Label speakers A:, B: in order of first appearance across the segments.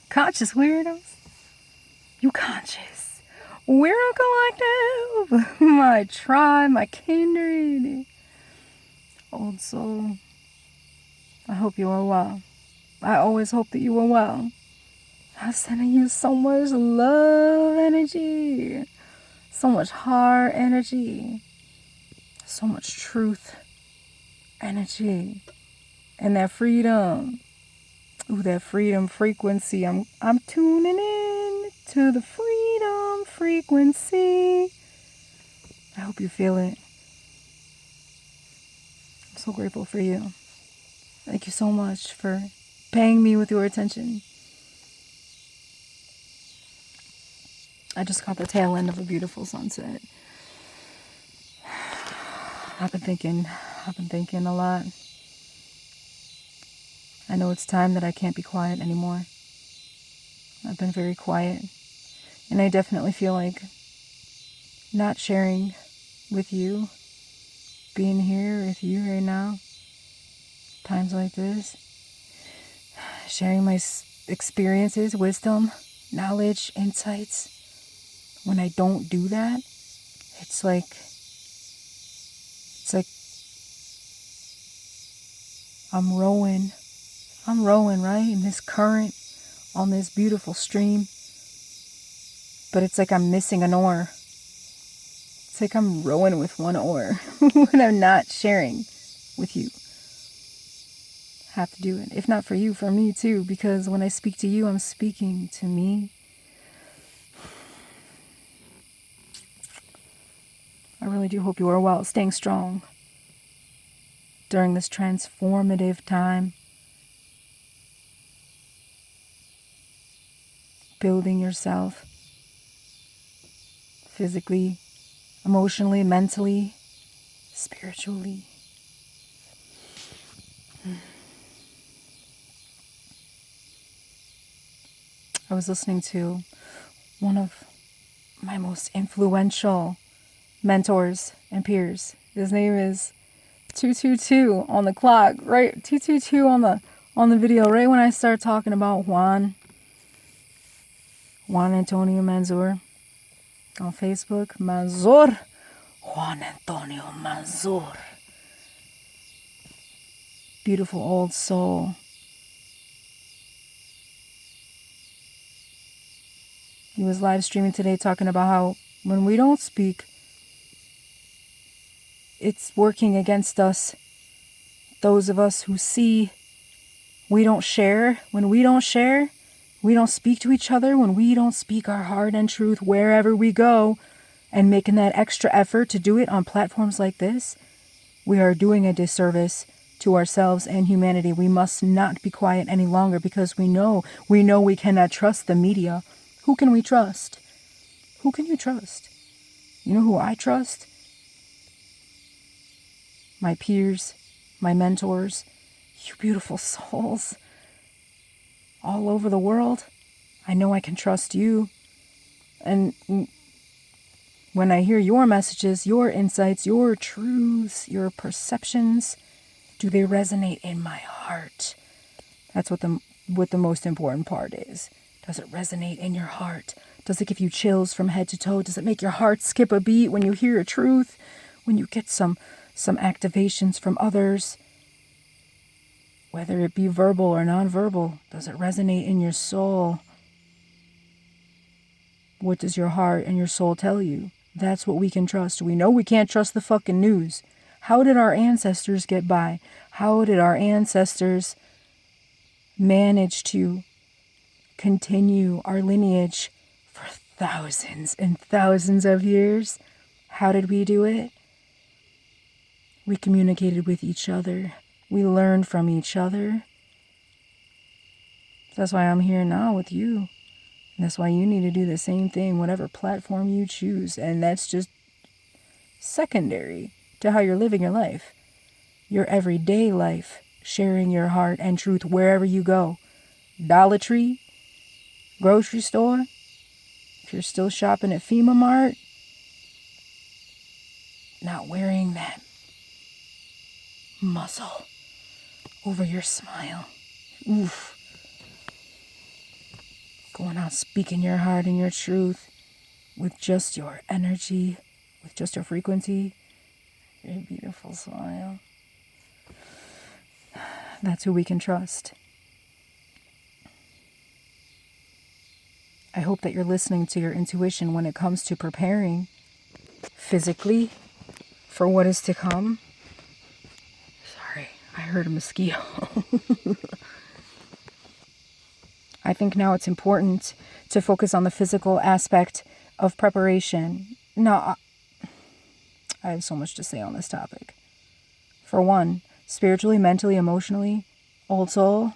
A: Conscious weirdos. You conscious. Weirdo collective. My tribe, my kindred. Old soul. I hope you are well. I always hope that you are well. I'm sending you so much love energy. So much heart energy. So much truth energy. And that freedom. Ooh, that freedom frequency. I'm tuning in to the freedom frequency. I hope you feel it. I'm so grateful for you. Thank you so much for paying me with your attention. I just caught the tail end of a beautiful sunset. I've been thinking a lot. I know it's time that I can't be quiet anymore. I've been very quiet. And I definitely feel like not sharing with you, being here with you right now, times like this, sharing my experiences, wisdom, knowledge, insights. When I don't do that, it's like I'm rowing, right, in this current, on this beautiful stream. But it's like I'm missing an oar. It's like I'm rowing with one oar when I'm not sharing with you. Have to do it. If not for you, for me too, because when I speak to you, I'm speaking to me. I really do hope you are well, staying strong during this transformative time. Building yourself physically, emotionally, mentally, spiritually. I was listening to one of my most influential mentors and peers. His name is 222 on the clock, right? 222 on the video, right when I start talking about Juan Antonio Manzur on Facebook. Manzur. Juan Antonio Manzur. Beautiful old soul. He was live streaming today talking about how when we don't speak, it's working against us. Those of us who see, we don't share. When we don't share, we don't speak to each other. When we don't speak our heart and truth wherever we go, and making that extra effort to do it on platforms like this, we are doing a disservice to ourselves and humanity. We must not be quiet any longer because we know we cannot trust the media. Who can we trust? Who can you trust? You know who I trust? My peers, my mentors, you beautiful souls all over the world. I know I can trust you. And when I hear your messages, your insights, your truths, your perceptions, do they resonate in my heart? That's what the most important part is. Does it resonate in your heart? Does it give you chills from head to toe? Does it make your heart skip a beat when you hear a truth? When you get some activations from others? Whether it be verbal or nonverbal, does it resonate in your soul? What does your heart and your soul tell you? That's what we can trust. We know we can't trust the fucking news. How did our ancestors get by? How did our ancestors manage to continue our lineage for thousands and thousands of years? How did we do it? We communicated with each other. We learned from each other. That's why I'm here now with you. And that's why you need to do the same thing, whatever platform you choose. And that's just secondary to how you're living your life. Your everyday life, sharing your heart and truth wherever you go. Dollar Tree, grocery store, if you're still shopping at FEMA Mart, not wearing that muzzle over your smile. Oof. Going out speaking your heart and your truth with just your energy, with just your frequency, your beautiful smile. That's who we can trust. I hope that you're listening to your intuition when it comes to preparing physically for what is to come. Sorry, I heard a mosquito. I think now it's important to focus on the physical aspect of preparation. Now, I have so much to say on this topic. For one, spiritually, mentally, emotionally, old soul,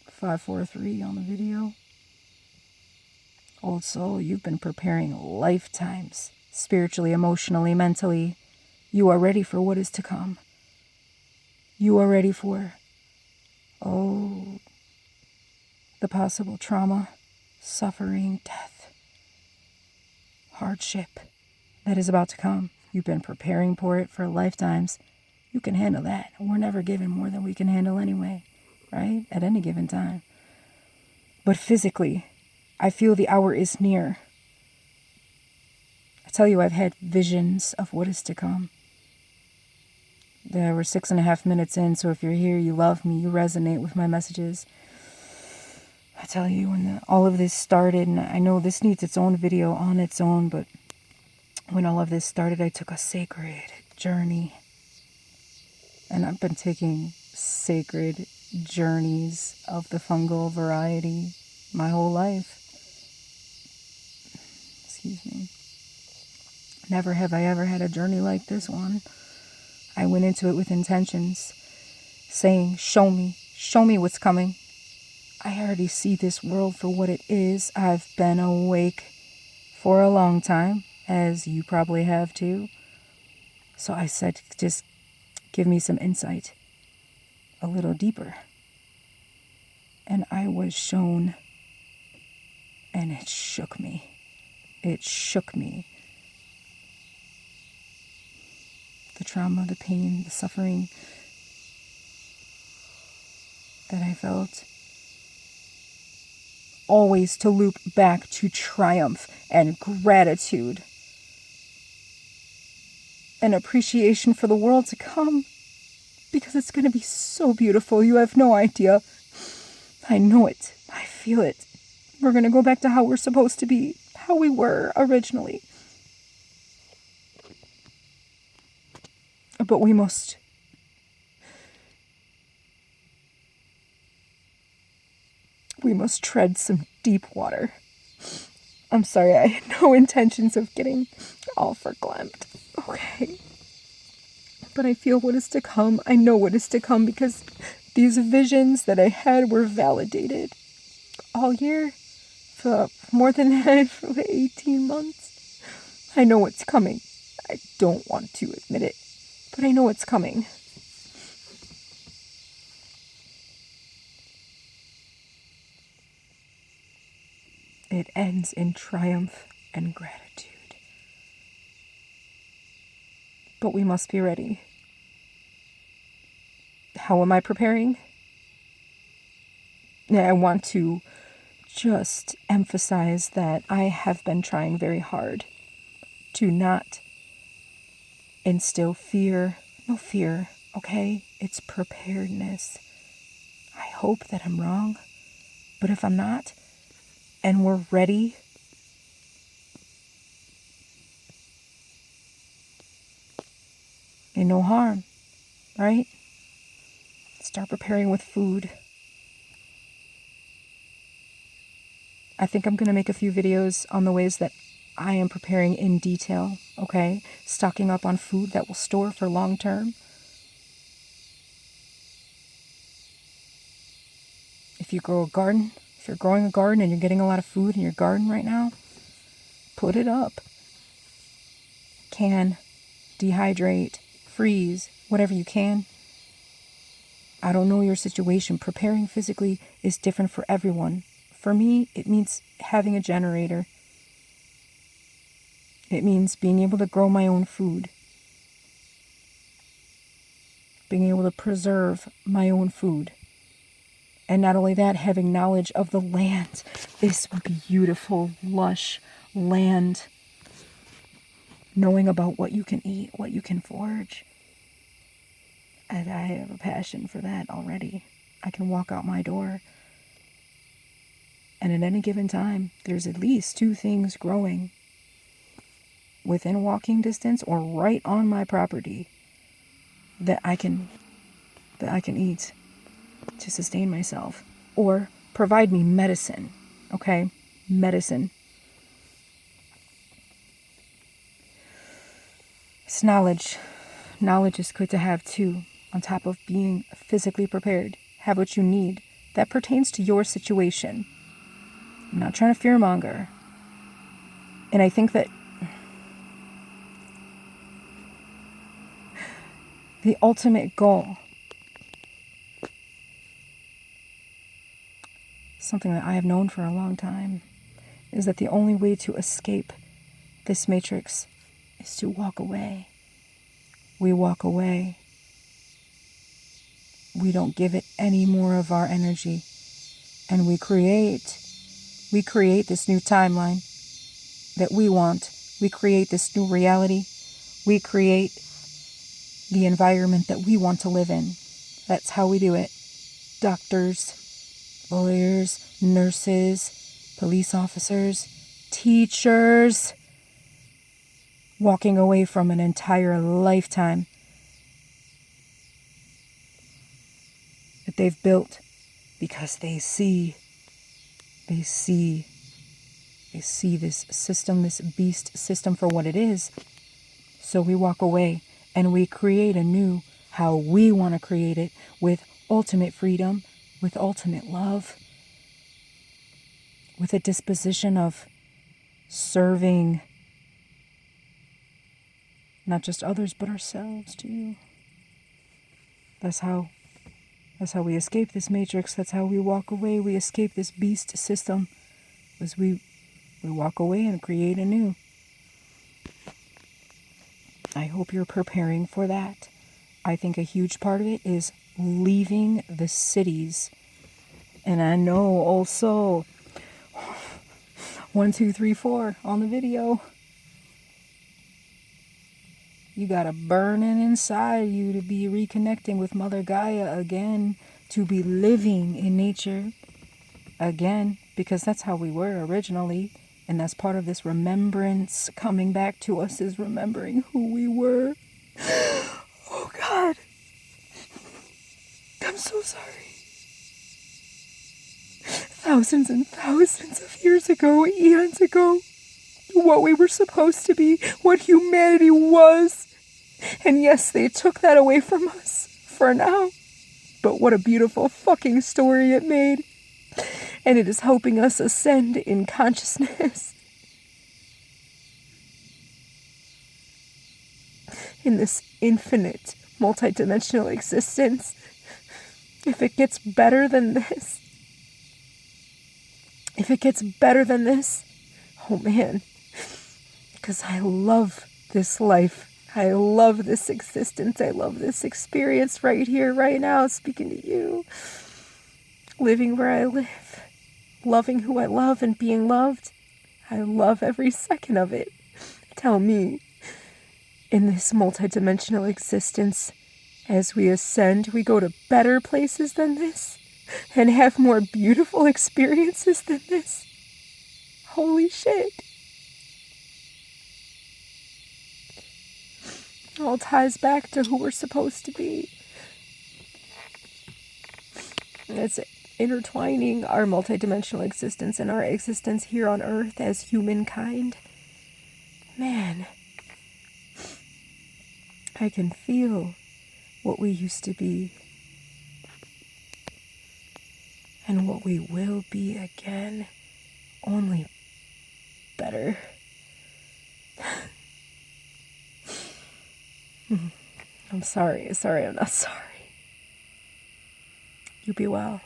A: 543 on the video. Old soul, you've been preparing lifetimes, spiritually, emotionally, mentally. You are ready for what is to come. You are ready for, the possible trauma, suffering, death, hardship that is about to come. You've been preparing for it for lifetimes. You can handle that. We're never given more than we can handle anyway, right? At any given time. But physically, I feel the hour is near. I tell you, I've had visions of what is to come. We're 6.5 minutes in, so if you're here, you love me, you resonate with my messages. I tell you, when all of this started, and I know this needs its own video on its own, but when all of this started, I took a sacred journey. And I've been taking sacred journeys of the fungal variety my whole life. Excuse me. Never have I ever had a journey like this one. I went into it with intentions, saying, show me what's coming. I already see this world for what it is. I've been awake for a long time, as you probably have too. So I said, just give me some insight, a little deeper. And I was shown, and it shook me. It shook me. The trauma, the pain, the suffering that I felt. Always to loop back to triumph and gratitude and appreciation for the world to come, because it's going to be so beautiful. You have no idea. I know it. I feel it. We're going to go back to how we're supposed to be, how we were originally. But we must tread some deep water. I'm sorry, I had no intentions of getting all verklempt. Okay. But I feel what is to come. I know what is to come because these visions that I had were validated all year for more than that, for 18 months. I know what's coming. I don't want to admit it, but I know it's coming. It ends in triumph and gratitude. But we must be ready. How am I preparing? I want to just emphasize that I have been trying very hard to not instill fear. No fear, okay? It's preparedness. I hope that I'm wrong, but if I'm not, and we're ready, and no harm, right? Start preparing with food. I think I'm going to make a few videos on the ways that I am preparing in detail, okay? Stocking up on food that will store for long term. If you grow a garden, if you're growing a garden and you're getting a lot of food in your garden right now, put it up. Can, dehydrate, freeze, whatever you can. I don't know your situation. Preparing physically is different for everyone. For me, it means having a generator. It means being able to grow my own food. Being able to preserve my own food. And not only that, having knowledge of the land, this beautiful, lush land, knowing about what you can eat, what you can forage. And I have a passion for that already. I can walk out my door, and at any given time, there's at least 2 things growing within walking distance or right on my property that I can eat to sustain myself or provide me medicine. Okay? Medicine. It's knowledge. Knowledge is good to have too, on top of being physically prepared. Have what you need that pertains to your situation. I'm not trying to fearmonger. And I think that the ultimate goal, something that I have known for a long time, is that the only way to escape this matrix is to walk away. We walk away. We don't give it any more of our energy. And we create this new timeline that we want. We create this new reality. We create the environment that we want to live in. That's how we do it. Doctors, lawyers, nurses, police officers, teachers, walking away from an entire lifetime that they've built because they see this system, this beast system for what it is. So we walk away and we create anew how we want to create it, with ultimate freedom, with ultimate love, with a disposition of serving not just others but ourselves too. That's how we escape this matrix. That's how we walk away. We escape this beast system, as we walk away and create anew. I hope you're preparing for that. I think a huge part of it is leaving the cities. And I know also 1, 2, 3, 4 on the video. You got a burning inside you to be reconnecting with Mother Gaia again, to be living in nature again, because that's how we were originally. And that's part of this remembrance coming back to us, is remembering who we were. Oh God. I'm so sorry. Thousands and thousands of years ago, eons ago, what we were supposed to be, what humanity was. And yes, they took that away from us for now. But what a beautiful fucking story it made. And it is helping us ascend in consciousness. In this infinite, multidimensional existence. If it gets better than this. Oh man. Because I love this life. I love this existence. I love this experience right here, right now, speaking to you. Living where I live. Loving who I love and being loved. I love every second of it. Tell me, in this multidimensional existence, as we ascend, we go to better places than this and have more beautiful experiences than this. Holy shit. It all ties back to who we're supposed to be. And it's intertwining our multidimensional existence and our existence here on Earth as humankind. Man, I can feel what we used to be and what we will be again, only better. I'm sorry, I'm not sorry. You be well.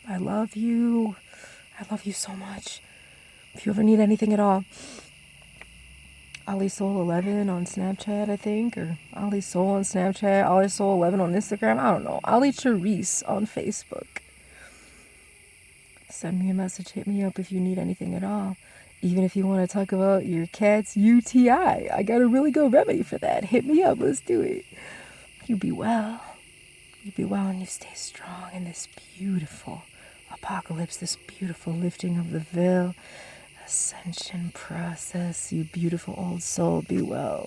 A: I love you. I love you so much. If you ever need anything at all, AliSoul11 on Snapchat, I think, or AliSoul on Snapchat, AliSoul11 on Instagram, I don't know. Ali Charisse on Facebook. Send me a message, hit me up if you need anything at all. Even if you want to talk about your cat's UTI, I got a really good remedy for that. Hit me up, let's do it. You be well. You be well and you stay strong in this beautiful apocalypse, this beautiful lifting of the veil, ascension process. You beautiful old soul, be well.